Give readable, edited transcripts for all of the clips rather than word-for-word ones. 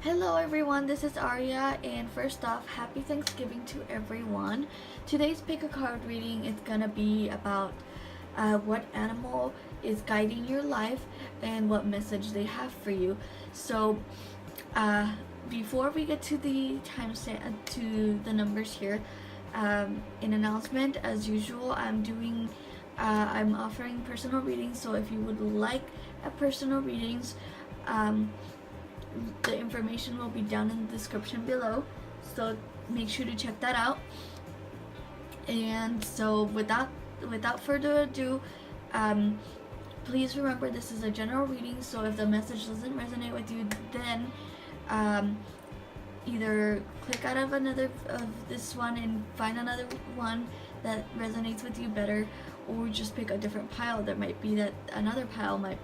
Hello everyone, this is Aria, and first off, happy Thanksgiving to everyone. Today's pick a card reading is gonna be about what animal is guiding your life and what message they have for you. So, before we get to the timestamp to the numbers here, an announcement. As usual, I'm offering personal readings. So if you would like a personal readings, the information will be down in the description below, so make sure to check that out. And so without further ado, please remember this is a general reading, so if the message doesn't resonate with you, then either click out of another of this one and find another one that resonates with you better, or just pick a different pile. There might be that another pile might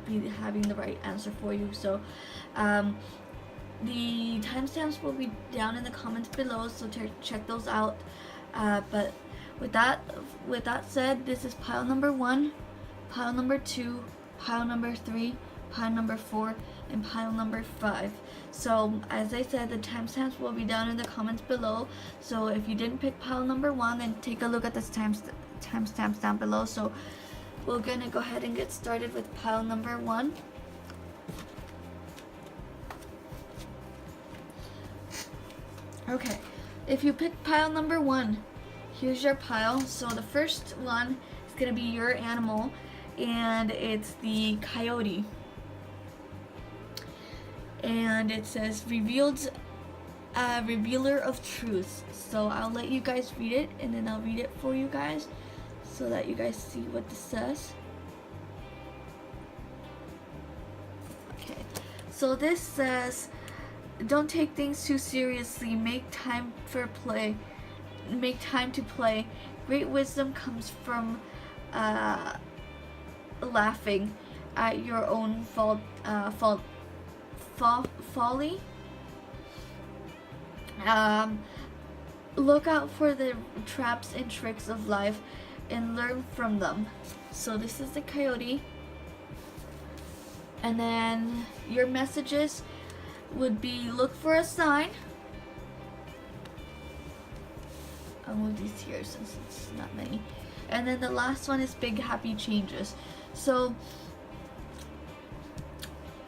be having the right answer for you. So the timestamps will be down in the comments below, so check those out. But with that said, this is pile number 1, pile number 2, pile number 3, pile number 4, and pile number 5. So as I said, the timestamps will be down in the comments below. So if you didn't pick pile number 1, then take a look at this timestamps down below. So we're gonna go ahead and get started with pile number 1. Okay, if you pick pile number 1, here's your pile. So the first one is gonna be your animal, and it's the coyote. And it says revealer of truths. So I'll let you guys read it, and then I'll read it for you guys, so that you guys see what this says. Okay, so this says, don't take things too seriously. Make time to play. Great wisdom comes from laughing at your own folly. Look out for the traps and tricks of life and learn from them. So this is the coyote. And then your messages would be, look for a sign. I'll move these here since it's not many. And then the last one is big happy changes. So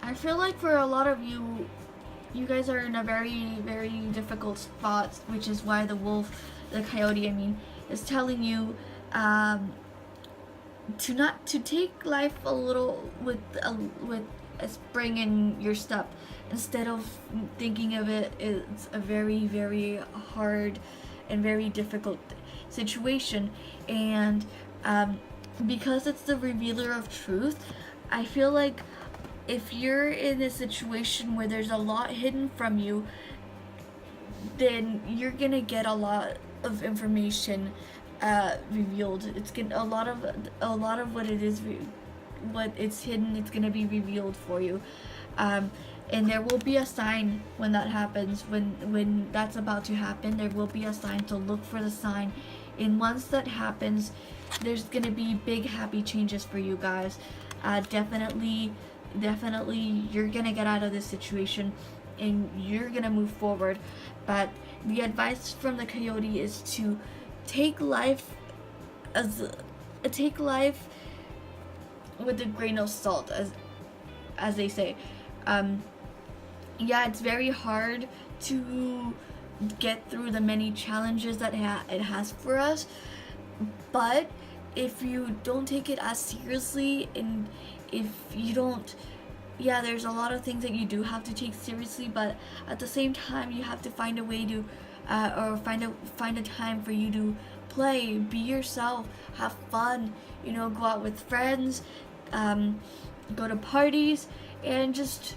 I feel like for a lot of you guys are in a very, very difficult spot, which is why the coyote, is telling you to take life a little with a spring in your step, instead of thinking of it as a very, very hard and very difficult situation. And because it's the revealer of truth, I feel like if you're in a situation where there's a lot hidden from you, then you're gonna get a lot of information revealed. It's gonna a lot of what it is, what it's hidden. It's gonna be revealed for you, and there will be a sign when that happens. When that's about to happen, there will be a sign. To look for the sign, and once that happens, there's gonna be big happy changes for you guys. Definitely you're gonna get out of this situation and you're gonna move forward. But the advice from the coyote is to take life with a grain of salt, as they say. Yeah, it's very hard to get through the many challenges that it has for us, but if you don't take it as seriously, and if you don't, yeah, there's a lot of things that you do have to take seriously, but at the same time you have to find a way to or find a time for you to play, be yourself, have fun, go out with friends, go to parties, and just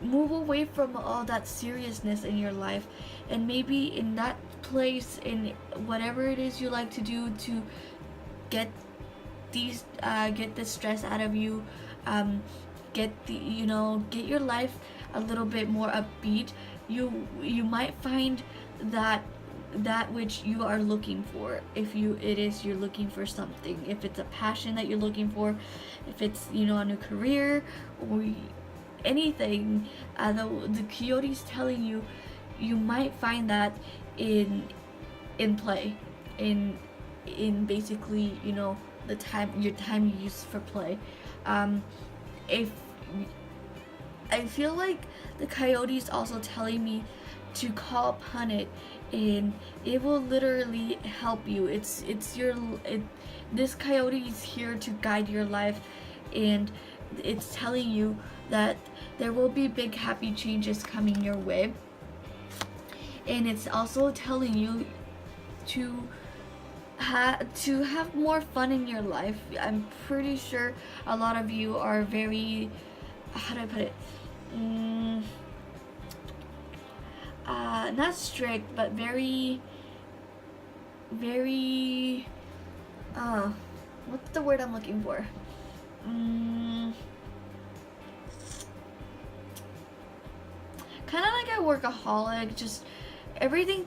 move away from all that seriousness in your life. And maybe in that place, in whatever it is you like to do to get this stress out of you, get your life a little bit more upbeat, you might find that which you are looking for. If you're looking for something, if it's a passion that you're looking for, if it's a new career, or anything, the coyote's telling you, you might find that in play, in basically, you know, your time you use for play. If I feel like the coyote is also telling me to call upon it, and it will literally help you. This coyote is here to guide your life, and it's telling you that there will be big happy changes coming your way. And it's also telling you to have more fun in your life. I'm pretty sure a lot of you are very, how do I put it? Not strict, but very, what's the word I'm looking for? Kind of like a workaholic, just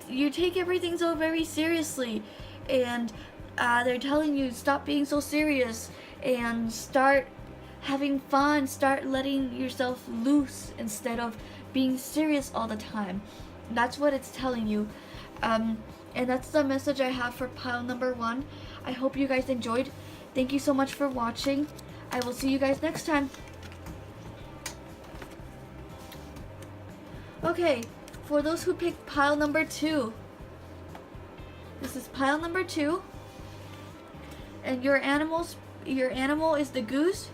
you take everything so very seriously, and they're telling you stop being so serious and start having fun, start letting yourself loose instead of being serious all the time. That's what it's telling you. And that's the message I have for pile number 1. I hope you guys enjoyed. Thank you so much for watching. I will see you guys next time. Okay, for those who picked pile number 2, this is pile number 2, and your animal is the goose.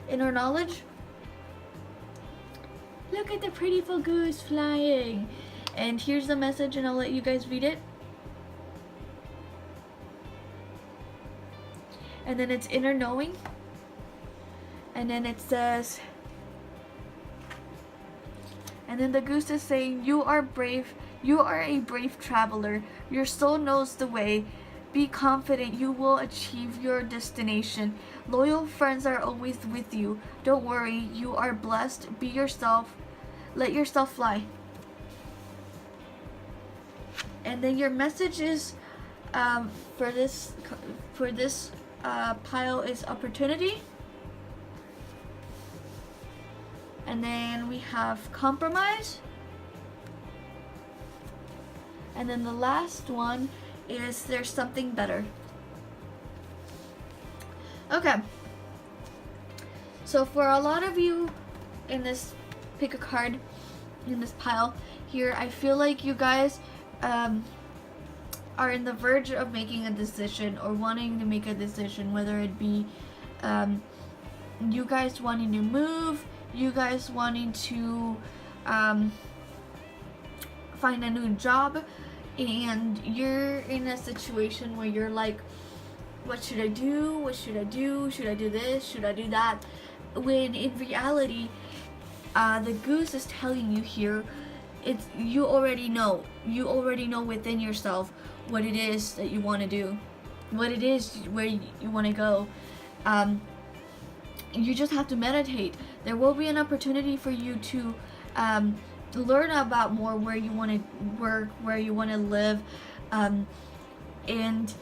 In our knowledge, look at the prettiful goose flying. And here's the message, and I'll let you guys read it. And then it's inner knowing. And then it says, and then the goose is saying, you are brave. You are a brave traveler. Your soul knows the way. Be confident you will achieve your destination. Loyal friends are always with you. Don't worry, you are blessed. Be yourself. Let yourself fly. And then your message is for this pile is opportunity. And then we have compromise. And then the last one is there's something better. Okay. So for a lot of you in this, pick a card in this pile here, I feel like you guys are in the verge of making a decision or wanting to make a decision, whether it be you guys wanting to move, you guys wanting to find a new job, and you're in a situation where you're like, what should I do? What should I do? Should I do this? Should I do that? When in reality, the goose is telling you here, you already know. You already know within yourself what it is that you want to do, what it is where you want to go. You just have to meditate. There will be an opportunity for you to learn about more where you want to work, where you want to live, and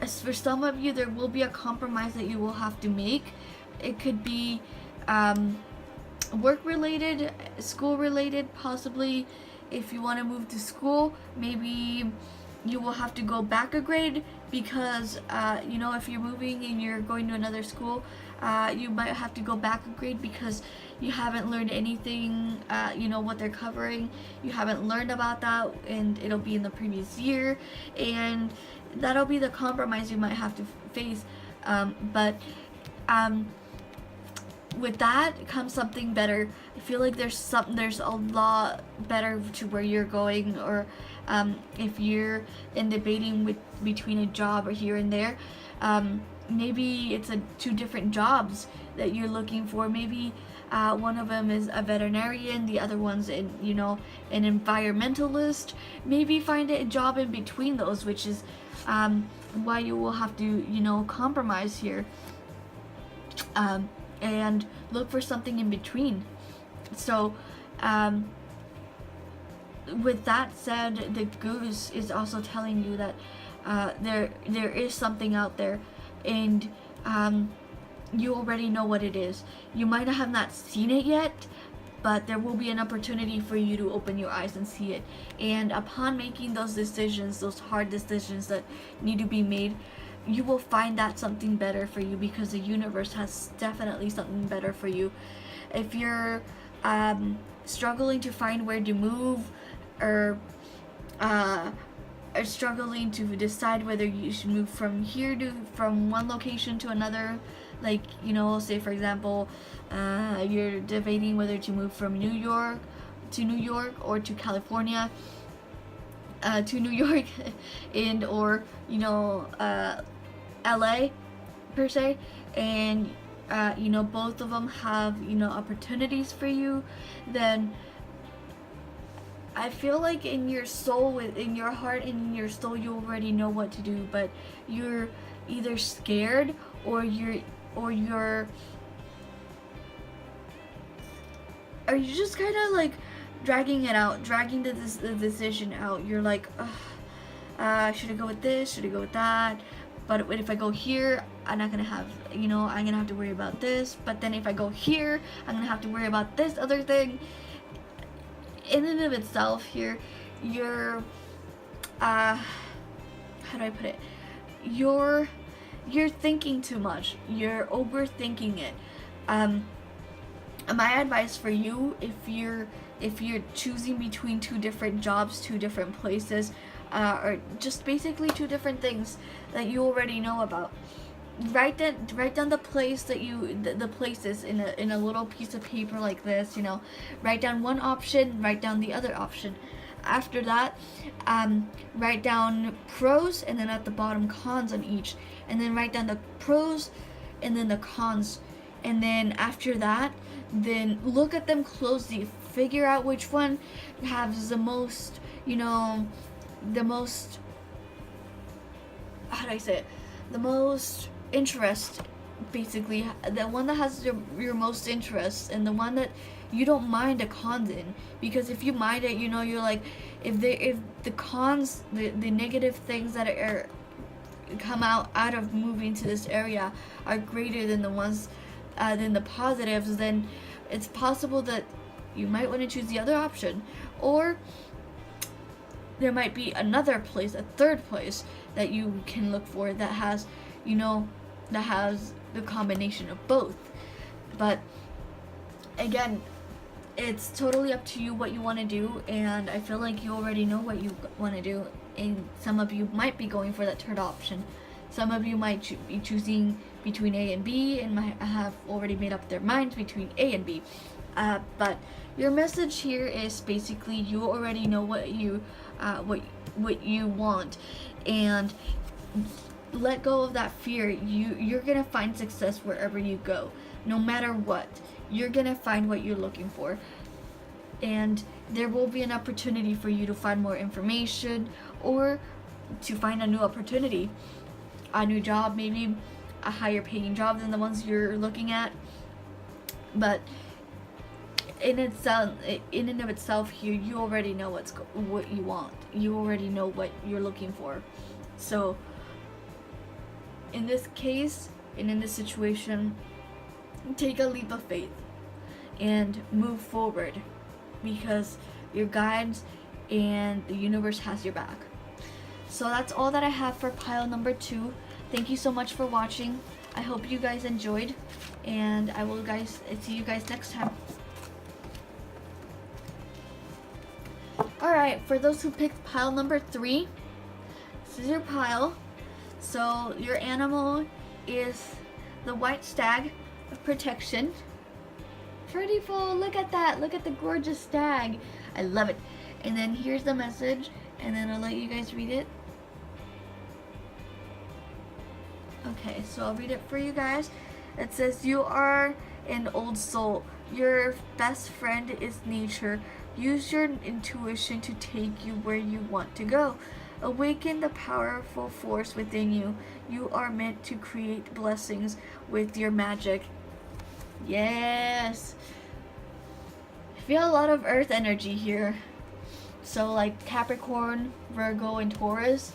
as for some of you, there will be a compromise that you will have to make. It could be work related, school related, possibly. If you want to move to school, maybe you will have to go back a grade because you know, if you're moving and you're going to another school, you might have to go back a grade because you haven't learned anything, you know, what they're covering. You haven't learned about that, and it'll be in the previous year, and that'll be the compromise you might have to face. But with that comes something better. I feel like there's a lot better to where you're going, or if you're in debating between a job or here and there, maybe it's two different jobs that you're looking for. Maybe one of them is a veterinarian, the other one's an environmentalist. Maybe find a job in between those, which is why you will have to, you know, compromise here, and look for something in between. So with that said, the goose is also telling you that there is something out there, and you already know what it is. You might have not seen it yet, but there will be an opportunity for you to open your eyes and see it. And upon making those decisions, those hard decisions that need to be made, you will find that something better for you, because the universe has definitely something better for you. If you're struggling to find where to move, or are struggling to decide whether you should move from one location to another, like, you know, say for example, you're debating whether to move from New York or to California, to New York and or, you know, LA per se, and you know, both of them have, you know, opportunities for you, then I feel like in your soul, in your heart, in your soul, you already know what to do, but you're either scared or you're just kind of like dragging it out, dragging the decision out. You're like, should I go with this? Should I go with that? But if I go here, I'm not gonna have, you know, I'm gonna have to worry about this. But then if I go here, I'm gonna have to worry about this other thing. In and of itself, here, you're, how do I put it? You're thinking too much. You're overthinking it. My advice for you, if you're choosing between two different jobs, two different places, or just basically two different things that you already know about, write down the place that the places in a little piece of paper like this, you know. Write down one option, write down the other option. After that, write down pros, and then at the bottom cons on each, and then write down the pros and then the cons. And then after that, then look at them closely, figure out which one has the most, you know, the most, how do I say it, the most interest, basically, the one that has your most interest, and the one that you don't mind the cons in. Because if you mind it, you know, you're like, if the cons, the negative things that are come out of moving to this area are greater than the ones, than the positives, then it's possible that you might want to choose the other option. Or there might be another place, a third place that you can look for that has, you know, that has the combination of both. But again, it's totally up to you what you want to do, and I feel like you already know what you want to do. And some of you might be going for that third option. Some of you might be choosing between A and B, and might have already made up their minds between A and B. But your message here is basically you already know what you want, and let go of that fear. You're gonna find success wherever you go, no matter what. You're gonna find what you're looking for, and there will be an opportunity for you to find more information, or to find a new opportunity, a new job, maybe a higher paying job than the ones you're looking at. But in and of itself here, you already know what you want. You already know what you're looking for. So in this case, and in this situation, take a leap of faith and move forward, because your guides and the universe has your back. So that's all that I have for pile number 2. Thank you so much for watching. I hope you guys enjoyed, and I will see you guys next time. Alright, for those who picked pile number 3, this is your pile. So your animal is the white stag of protection. Pretty full, look at that, look at the gorgeous stag. I love it. And then here's the message, and then I'll let you guys read it. Okay, so I'll read it for you guys. It says, you are an old soul. Your best friend is nature. Use your intuition to take you where you want to go. Awaken the powerful force within you. You are meant to create blessings with your magic. Yes! I feel a lot of earth energy here. So like Capricorn, Virgo, and Taurus.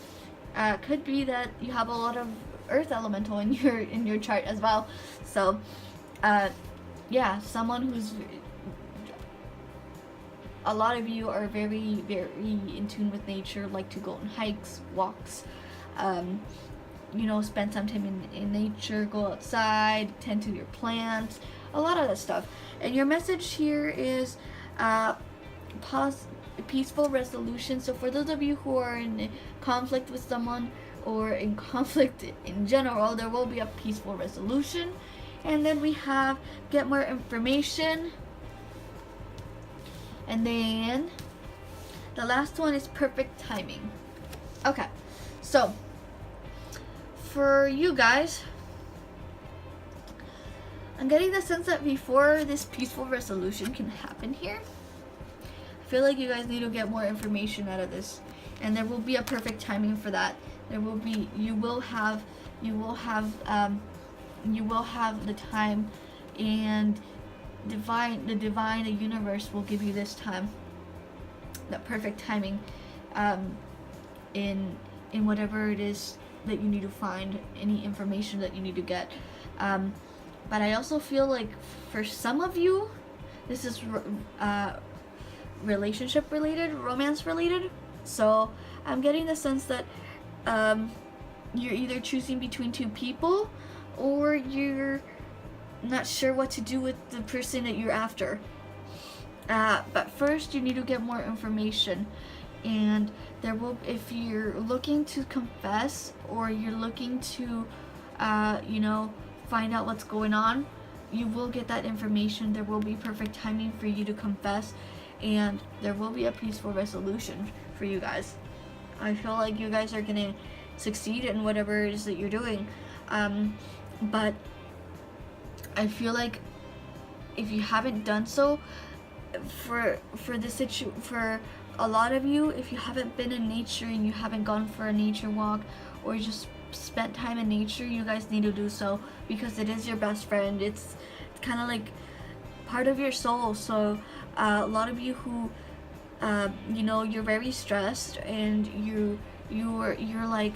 Could be that you have a lot of earth elemental in your chart as well. So yeah, someone who's a lot of you are very, very in tune with nature, like to go on hikes, walks, spend some time in nature, go outside, tend to your plants, a lot of that stuff. And your message here is peaceful resolution. So for those of you who are in conflict with someone or in conflict in general, there will be a peaceful resolution. And then we have get more information. And then the last one is perfect timing. Okay, so for you guys, I'm getting the sense that before this peaceful resolution can happen here, I feel like you guys need to get more information out of this, and there will be a perfect timing for that. You will have the time, and the universe will give you this time, that perfect timing, in whatever it is that you need to find, any information that you need to get. But I also feel like for some of you, this is relationship related, romance related. So I'm getting the sense that you're either choosing between two people, or you're not sure what to do with the person that you're after. But first you need to get more information, and if you're looking to confess, or you're looking to find out what's going on, you will get that information. There will be perfect timing for you to confess, and there will be a peaceful resolution for you guys. I feel like you guys are gonna succeed in whatever it is that you're doing, but I feel like if you haven't done so, for a lot of you, if you haven't been in nature and you haven't gone for a nature walk, or just spent time in nature, you guys need to do so, because it is your best friend. It's kind of like part of your soul. So a lot of you who you're very stressed, and you're like,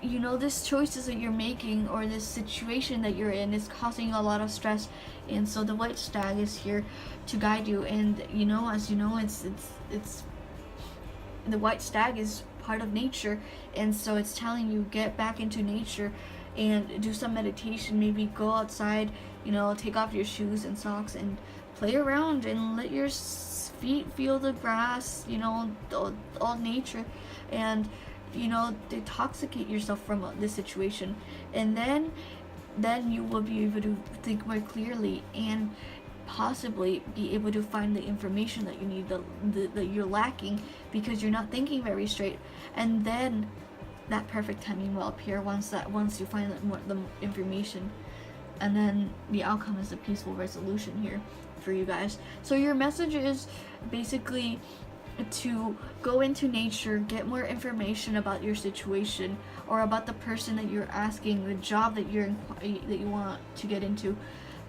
this choices that you're making, or this situation that you're in, is causing a lot of stress, and so the white stag is here to guide you. And as you know, it's the white stag is part of nature, and so it's telling you, get back into nature and do some meditation. Maybe go outside, take off your shoes and socks and play around, and let your feet feel the grass, all nature, and detoxicate yourself from this situation. And then you will be able to think more clearly, and possibly be able to find the information that you need, that you're lacking, because you're not thinking very straight. And then that perfect timing will appear once you find the information, and then the outcome is a peaceful resolution here for you guys. So your message is basically to go into nature, get more information about your situation, or about the person that you're asking, the job that you want to get into.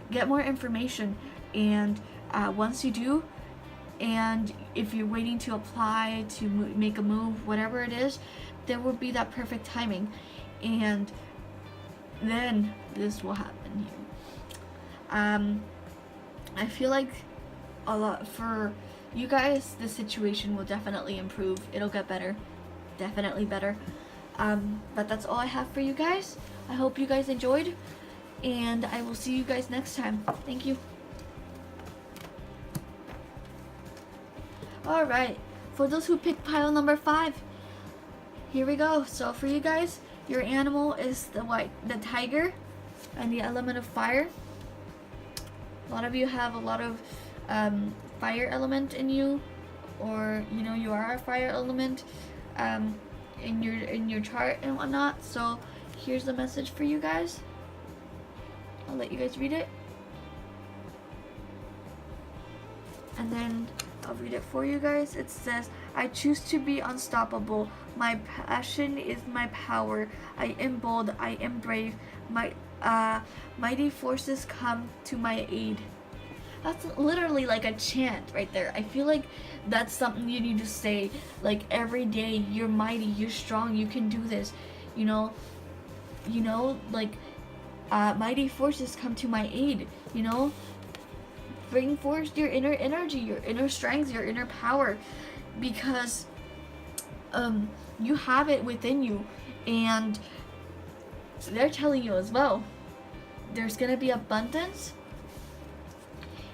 Get more information, and once you do, and if you're waiting to apply, to make a move, whatever it is, there will be that perfect timing, and then this will happen here. I feel like a lot for you guys, the situation will definitely improve. It'll get better, definitely better. But that's all I have for you guys. I hope you guys enjoyed, and I will see you guys next time. Thank you. Alright, for those who picked pile number 5, here we go. So for you guys, your animal is the tiger, and the element of fire. A lot of you have a lot of fire element in you, or you are a fire element in your chart and whatnot. So here's the message for you guys. I'll let you guys read it, and then I'll read it for you guys. It says, I choose to be unstoppable. My passion is my power. I am bold. I am brave. My mighty forces come to my aid. That's literally like a chant right there. I feel like that's something you need to say like every day. You're mighty, you're strong, you can do this. Like mighty forces come to my aid. bring forth your inner energy, your inner strength, your inner power, because you have it within you, and they're telling you as well, there's gonna be abundance.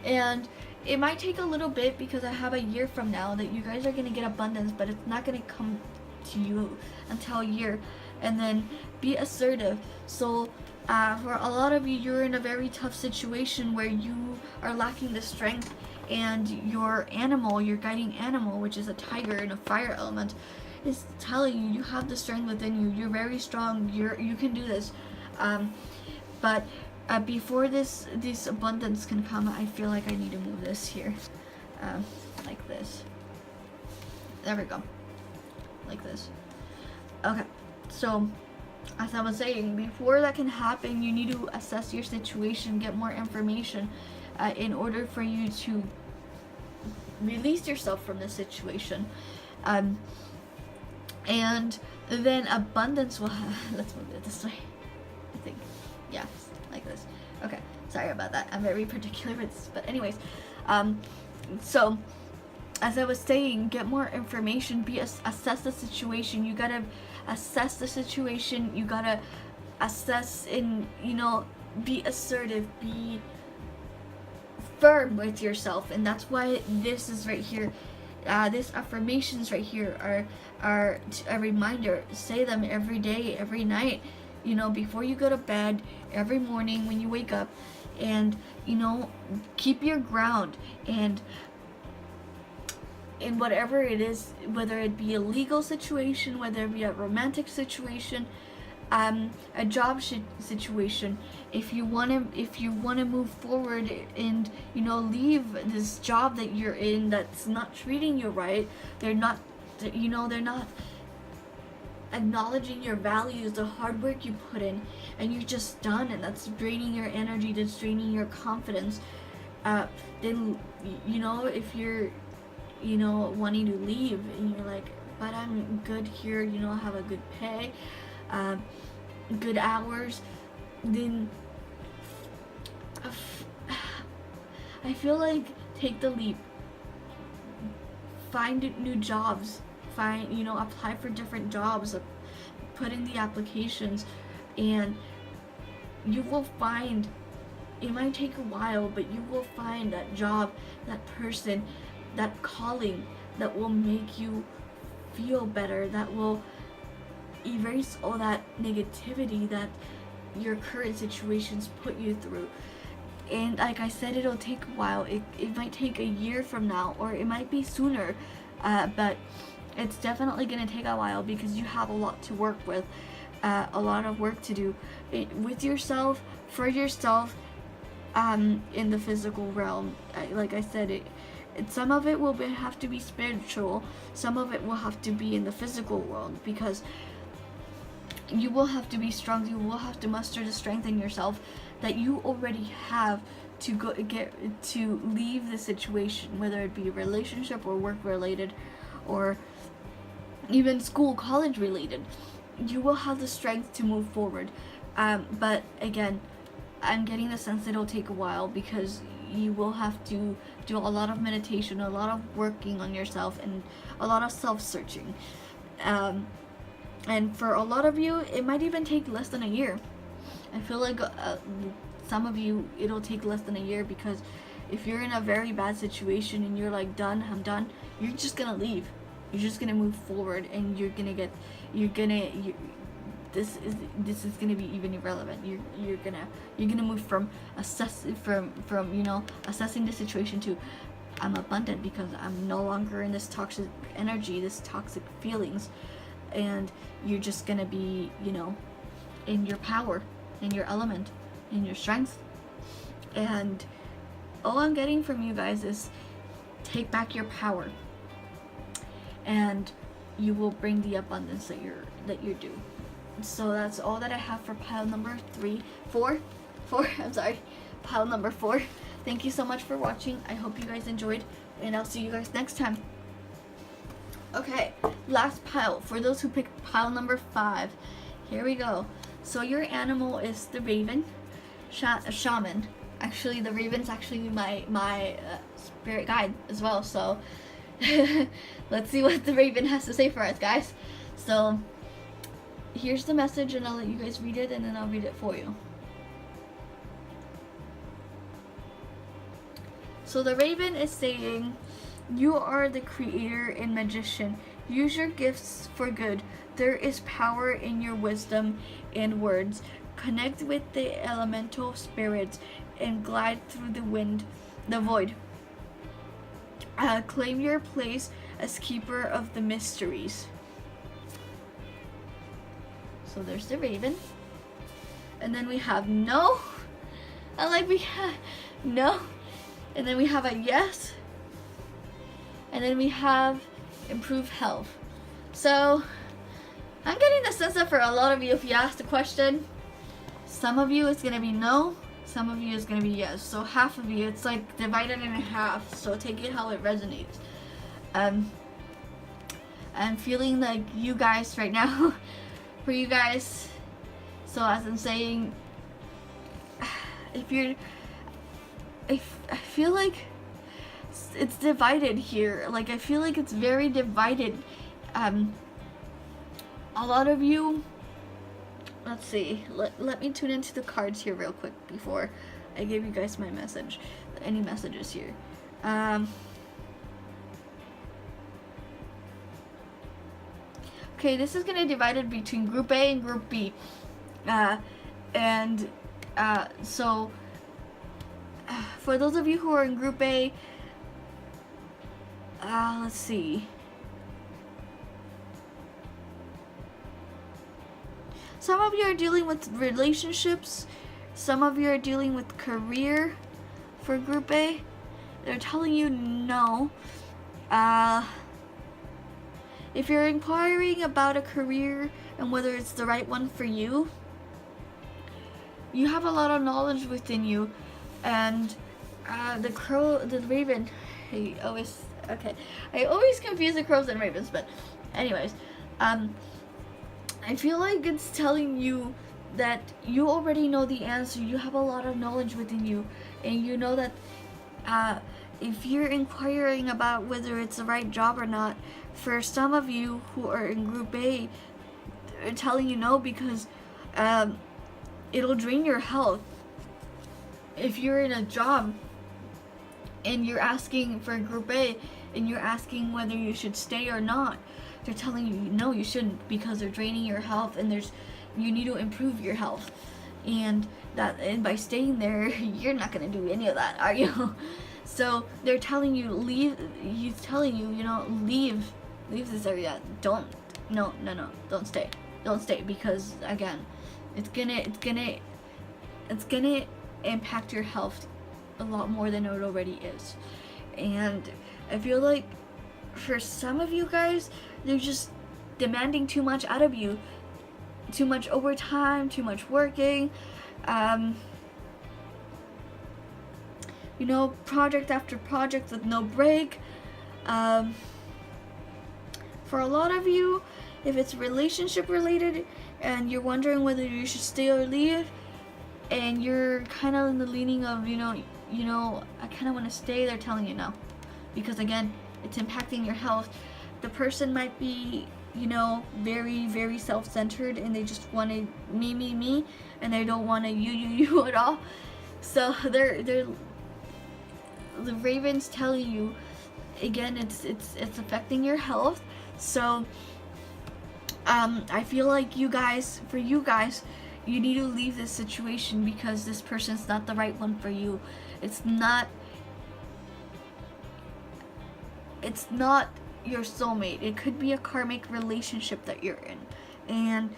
And it might take a little bit, because I have a year from now that you guys are gonna get abundance, but it's not gonna come to you until a year. And then be assertive. So for a lot of you, you're in a very tough situation where you are lacking the strength, and your animal, your guiding animal, which is a tiger and a fire element, is telling you have the strength within you. You're very strong. You can do this. But before this abundance can come, I feel like I need to move this here, like this. There we go, like this. Okay, so as I was saying, before that can happen, you need to assess your situation, get more information, in order for you to release yourself from the situation. And then abundance will let's move it this way, I think. Yeah, like this. Okay, sorry about that. I'm very particular with this, but anyways, so as I was saying, get more information, assess the situation. You gotta assess the situation. You gotta assess and, be assertive, be firm with yourself. And that's why this is right here. These affirmations right here are a reminder. Say them every day, every night, before you go to bed, every morning when you wake up, and keep your ground. And in whatever it is, whether it be a legal situation, whether it be a romantic situation, a job situation, if you want to move forward and leave this job that you're in that's not treating you right, they're not acknowledging your values, the hard work you put in, and you're just done, and that's draining your energy, that's draining your confidence, then if you're wanting to leave and you're like, but I'm good here, I have a good pay, good hours, then I feel like take the leap, find new jobs, apply for different jobs, put in the applications, and you will find, it might take a while, but you will find that job, that person, that calling that will make you feel better, that will erase all that negativity that your current situations put you through. And like I said, it'll take a while. It might take a year from now, or it might be sooner, but it's definitely going to take a while, because you have a lot to work with, a lot of work to do with yourself, for yourself, in the physical realm. Like I said, some of it will have to be spiritual, some of it will have to be in the physical world, because you will have to be strong. You will have to muster the strength in yourself that you already have to leave the situation, whether it be a relationship or work related, or even school, college related. You will have the strength to move forward, but again, I'm getting the sense it'll take a while, because you will have to do a lot of meditation, a lot of working on yourself, and a lot of self-searching. And for a lot of you, it might even take less than a year. I feel like some of you, it'll take less than a year, because if you're in a very bad situation and you're like, I'm done, you're just gonna leave. You're just gonna move forward, and this is gonna be even irrelevant. You're gonna move from assessing the situation to, I'm abundant because I'm no longer in this toxic energy, this toxic feelings, and you're just gonna be in your power, in your element, in your strength. And all I'm getting from you guys is take back your power, and you will bring the abundance that you're due. So that's all that I have for pile number 4. I'm sorry, pile number 4. Thank you so much for watching. I hope you guys enjoyed, and I'll see you guys next time. Okay, last pile. For those who picked pile number 5, here we go. So your animal is the raven, shaman, Actually, the Raven's actually my spirit guide as well. So let's see what the Raven has to say for us, guys. So here's the message, and I'll let you guys read it, and then I'll read it for you. So the Raven is saying, you are the creator and magician. Use your gifts for good. There is power in your wisdom and words. Connect with the elemental spirits and glide through the void. Claim your place as keeper of the mysteries. So there's the Raven. And then we have no. I like we have no. And then we have a yes. And then we have improve health. So I'm getting the sense that for a lot of you, if you ask the question, some of you it's gonna be no, some of you is gonna be yes. So half of you, it's like divided in half. So take it how it resonates. I'm feeling like you guys right now, for you guys. So as I'm saying, I feel like it's divided here. Like I feel like it's very divided. A lot of you, let's see, let me tune into the cards here real quick before I give you guys my message, any messages here. Okay, this is gonna divide it between group A and group B, so for those of you who are in group A, let's see. Some of you are dealing with relationships. Some of you are dealing with career for group A. They're telling you no. If you're inquiring about a career and whether it's the right one for you, you have a lot of knowledge within you. And the Raven, I always confuse the crows and ravens, but anyways, I feel like it's telling you that you already know the answer. You have a lot of knowledge within you, and you know that if you're inquiring about whether it's the right job or not, for some of you who are in group A, they're telling you no because it'll drain your health. If you're in a job and you're asking for group A and you're asking whether you should stay or not, they're telling you no, you shouldn't, because they're draining your health, and you need to improve your health, and by staying there, you're not gonna do any of that, are you? So they're telling you leave. He's telling you, leave this area. Don't stay, because again, it's gonna impact your health a lot more than it already is. And I feel like for some of you guys, they're just demanding too much out of you, too much overtime, too much working, project after project with no break. For a lot of you, if it's relationship related and you're wondering whether you should stay or leave, and you're kind of in the leaning of, I kind of want to stay, they're telling you no. Because again, it's impacting your health. The person might be, very, very self-centered, and they just want to me, and they don't want to you at all. So the Raven's telling you, again, it's affecting your health. So I feel like you guys, you need to leave this situation, because this person's not the right one for you. It's not your soulmate. It could be a karmic relationship that you're in. And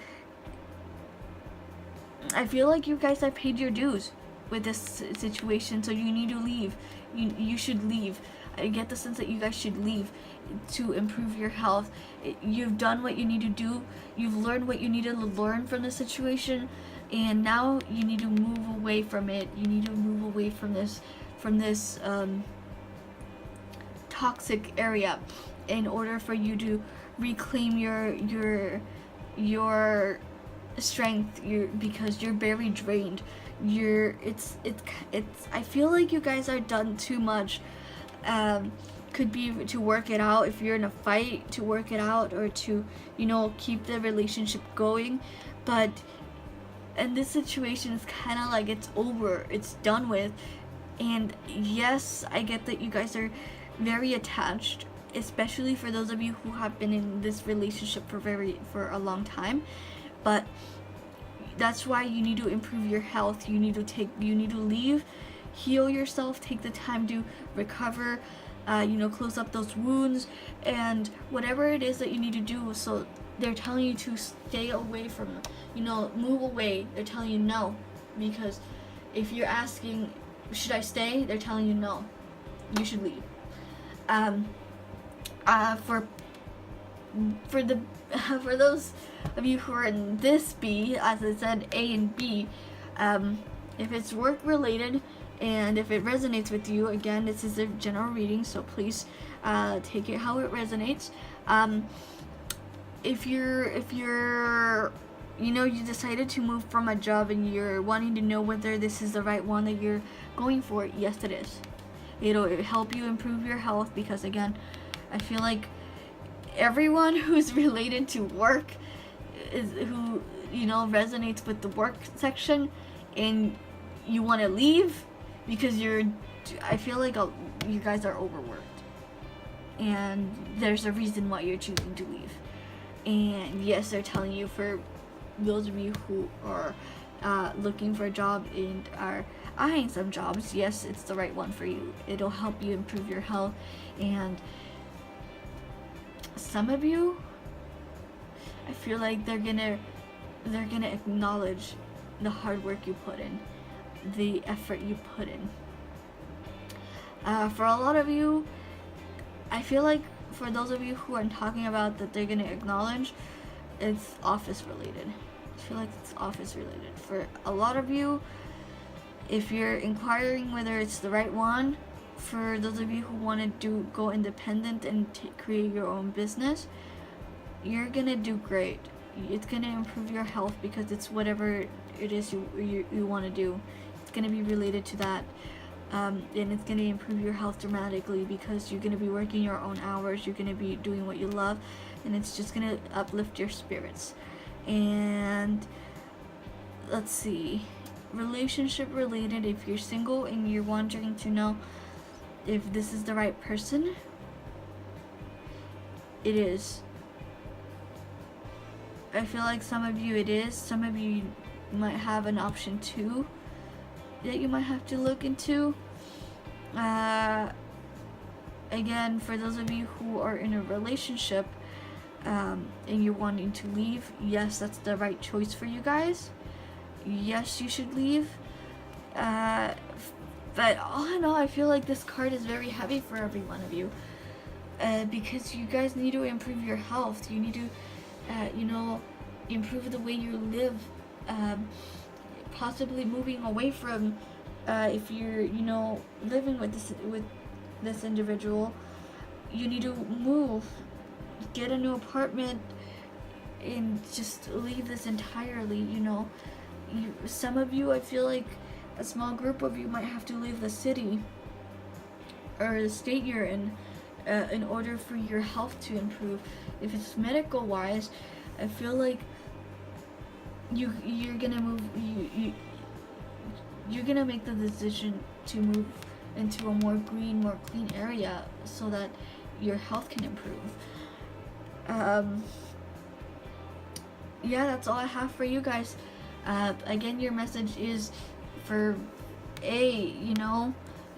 I feel like you guys have paid your dues with this situation, so you need to leave. You should leave. I get the sense that you guys should leave to improve your health. You've done what you need to do. You've learned what you need to learn from the situation, and now you need to move away from it. You need to move away from this toxic area in order for you to reclaim your strength. Because you're very drained. it's I feel like you guys are done too much. Could be to work it out if you're in a fight, to work it out, or to, you know, keep the relationship going. But in this situation, it's kind of like it's over, it's done with. And yes, I get that you guys are very attached, especially for those of you who have been in this relationship for a long time. But that's why you need to improve your health. You need to leave, heal yourself, take the time to recover, close up those wounds, and whatever it is that you need to do. So they're telling you to stay away from, move away. They're telling you no, because if you're asking, should I stay? They're telling you no, you should leave. For those of you who are in this B, as I said, A and B, if it's work related and if it resonates with you, again, this is a general reading, so please take it how it resonates. If you're you decided to move from a job and you're wanting to know whether this is the right one that you're going for, yes, it is. It'll help you improve your health, because again, I feel like everyone who's related to work who resonates with the work section, and you want to leave because I feel like you guys are overworked, and there's a reason why you're choosing to leave. And yes, they're telling you, for those of you who are looking for a job and are eyeing some jobs, yes, it's the right one for you. It'll help you improve your health. And some of you, I feel like they're gonna acknowledge the hard work you put in, the effort you put in. For a lot of you, I feel like for those of you who I'm talking about that they're gonna acknowledge, it's office related. I feel like it's office related. For a lot of you, if you're inquiring whether it's the right one, for those of you who want to go independent and create your own business, you're gonna do great. It's gonna improve your health, because it's whatever it is you want to do. It's gonna be related to that, and it's gonna improve your health dramatically, because you're gonna be working your own hours. You're gonna be doing what you love, and it's just gonna uplift your spirits. And let's see, relationship related. If you're single and you're wondering to know if this is the right person, it is. I feel like some of you it is. Some of you might have an option 2 that you might have to look into. Again, for those of you who are in a relationship and you're wanting to leave, yes, that's the right choice for you guys. Yes, you should leave. But all in all, I feel like this card is very heavy for every one of you, because you guys need to improve your health. You need to, improve the way you live. Possibly moving away from, if you're, living with this individual, you need to move, get a new apartment, and just leave this entirely. Some of you, I feel like a small group of you might have to leave the city or the state you're in order for your health to improve. If it's medical wise, I feel like you're gonna move. You're gonna make the decision to move into a more green, more clean area so that your health can improve. Yeah, that's all I have for you guys. Again, your message is for A,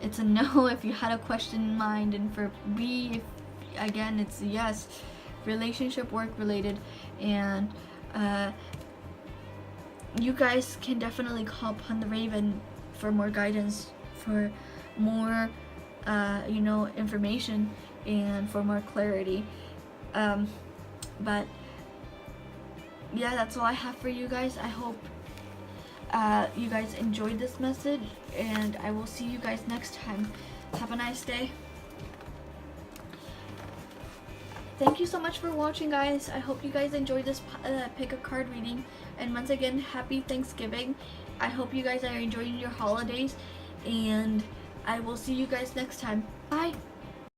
it's a no if you had a question in mind, and for B, again, it's a yes, relationship, work related. And you guys can definitely call upon the Raven for more guidance, for more information, and for more clarity. But yeah, that's all I have for you guys. I hope you guys enjoyed this message, and I will see you guys next time. Have a nice day. Thank you so much for watching, guys. I hope you guys enjoyed this pick a card reading, and once again, happy Thanksgiving, I hope you guys are enjoying your holidays, and I will see you guys next time. Bye.